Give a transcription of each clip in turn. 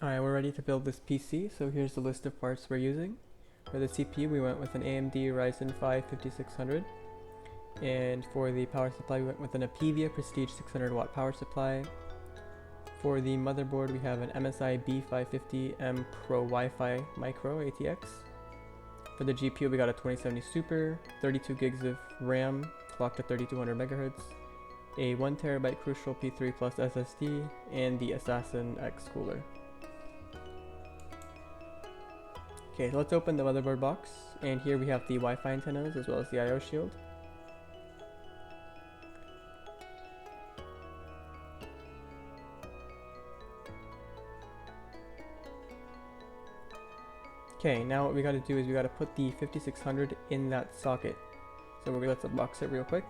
Alright, we're ready to build this PC, so here's the list of parts we're using. For the CPU, we went with an AMD Ryzen 5 5600, and for the power supply, we went with an Apevia Prestige 600 watt power supply. For the motherboard, we have an MSI B550M Pro Wi-Fi Micro ATX. For the GPU, we got a 2070 Super, 32 gigs of RAM, clocked at 3200 megahertz, a 1TB Crucial P3 Plus SSD, and the Assassin X cooler. Okay, so let's open the motherboard box, and here we have the Wi-Fi antennas as well as the I/O shield. Okay, now what we gotta do is we gotta put the 5600 in that socket. So let's unbox it real quick.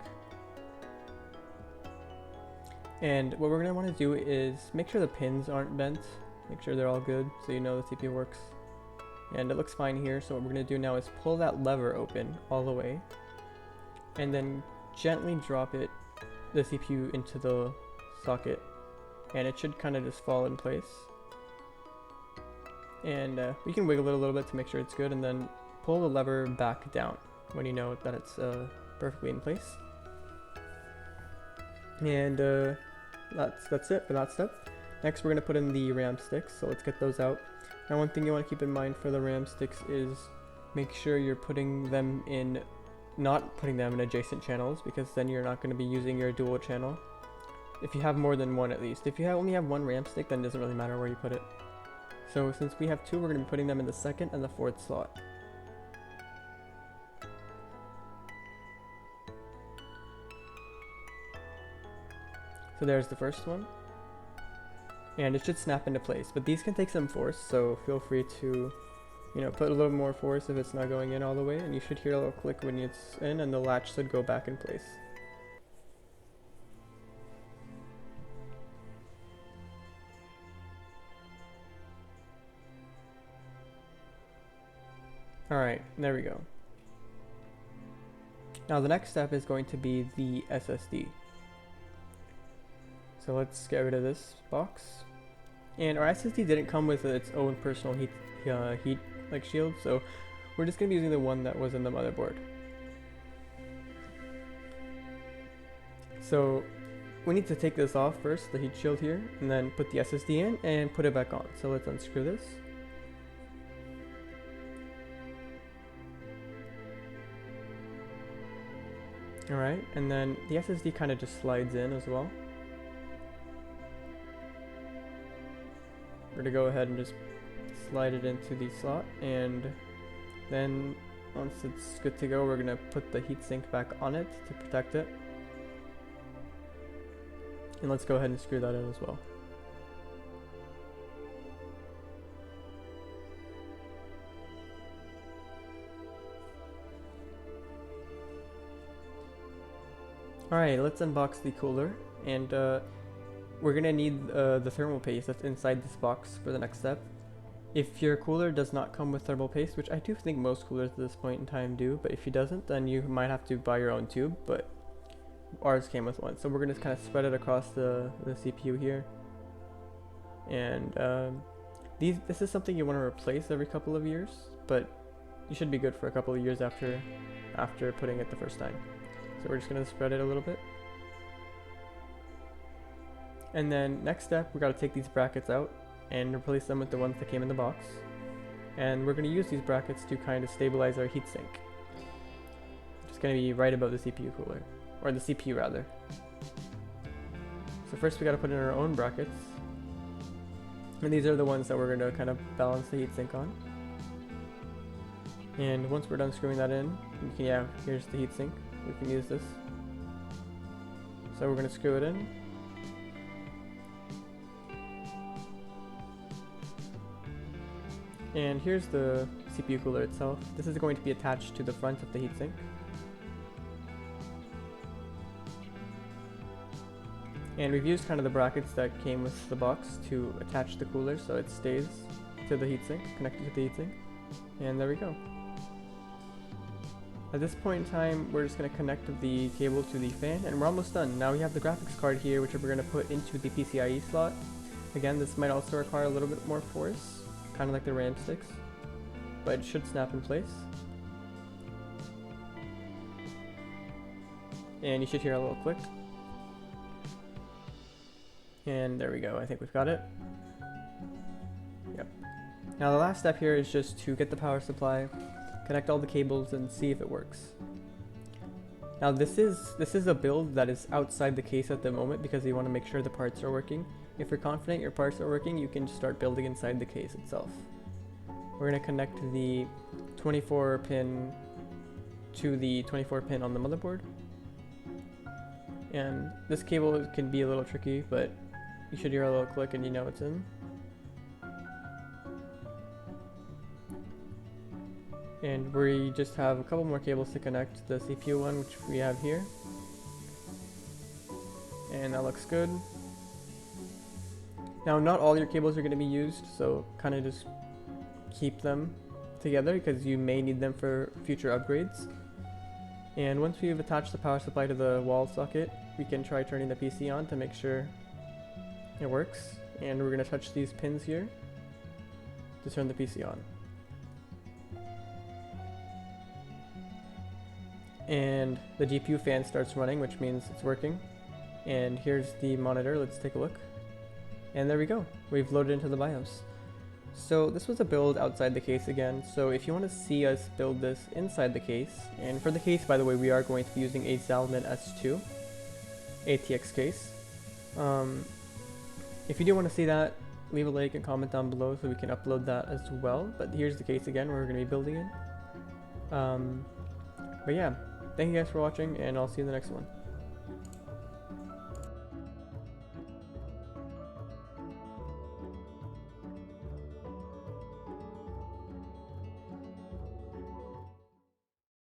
And what we're gonna wanna do is make sure the pins aren't bent, make sure they're all good so you know the CPU works. And it looks fine here, so what we're gonna do now is pull that lever open all the way, and then gently drop the CPU into the socket, and it should kind of just fall in place. And we can wiggle it a little bit to make sure it's good, and then pull the lever back down when you know that it's perfectly in place. And that's it for that step. Next, we're gonna put in the RAM sticks, so let's get those out. Now, one thing you want to keep in mind for the RAM sticks is make sure you're not putting them in adjacent channels, because then you're not going to be using your dual channel. If you have more than one at least. If you only have one RAM stick, then it doesn't really matter where you put it. So since we have two, we're going to be putting them in the second and the fourth slot. So there's the first one. And it should snap into place, but these can take some force, so feel free to, put a little more force if it's not going in all the way, and you should hear a little click when it's in, and the latch should go back in place. Alright, there we go. Now the next step is going to be the SSD. So let's get rid of this box. And our SSD didn't come with its own personal heat shield, so we're just going to be using the one that was in the motherboard. So we need to take this off first, the heat shield here, and then put the SSD in and put it back on. So let's unscrew this. Alright, and then the SSD kind of just slides in as well. We're going to go ahead and just slide it into the slot, and then once it's good to go, we're going to put the heatsink back on it to protect it. And let's go ahead and screw that in as well. Alright, let's unbox the cooler, and we're going to need the thermal paste that's inside this box for the next step. If your cooler does not come with thermal paste, which I do think most coolers at this point in time do, but if it doesn't, then you might have to buy your own tube, but ours came with one. So we're going to kind of spread it across the CPU here. And this is something you want to replace every couple of years, but you should be good for a couple of years after putting it the first time. So we're just going to spread it a little bit. And then next step, we got to take these brackets out and replace them with the ones that came in the box. And we're going to use these brackets to kind of stabilize our heatsink. It's going to be right above the CPU cooler, or the CPU rather. So first we got to put in our own brackets. And these are the ones that we're going to kind of balance the heatsink on. And once we're done screwing that in, here's the heatsink. We can use this. So we're going to screw it in. And here's the CPU cooler itself. This is going to be attached to the front of the heatsink. And we've used kind of the brackets that came with the box to attach the cooler so it stays to the heatsink, connected to the heatsink. And there we go. At this point in time, we're just going to connect the cable to the fan, and we're almost done. Now we have the graphics card here, which we're going to put into the PCIe slot. Again, this might also require a little bit more force, kind of like the ram sticks, but it should snap in place. And you should hear a little click. And there we go, I think we've got it. Yep. Now the last step here is just to get the power supply, connect all the cables, and see if it works. Now this is a build that is outside the case at the moment because you want to make sure the parts are working. If you're confident your parts are working, you can start building inside the case itself. We're going to connect the 24 pin to the 24 pin on the motherboard. And this cable can be a little tricky, but you should hear a little click and you know it's in. And we just have a couple more cables to connect, the CPU one, which we have here. And that looks good. Now, not all your cables are going to be used, so kind of just keep them together because you may need them for future upgrades. And once we've attached the power supply to the wall socket, we can try turning the PC on to make sure it works. And we're going to touch these pins here to turn the PC on. And the GPU fan starts running, which means it's working. And here's the monitor, let's take a look. And there we go, we've loaded into the BIOS. So this was a build outside the case again, so if you want to see us build this inside the case, and for the case, by the way, we are going to be using a Zalman S2 ATX case. If you do want to see that, leave a like and comment down below so we can upload that as well. But here's the case again, where we're going to be building it. But yeah, thank you guys for watching, and I'll see you in the next one.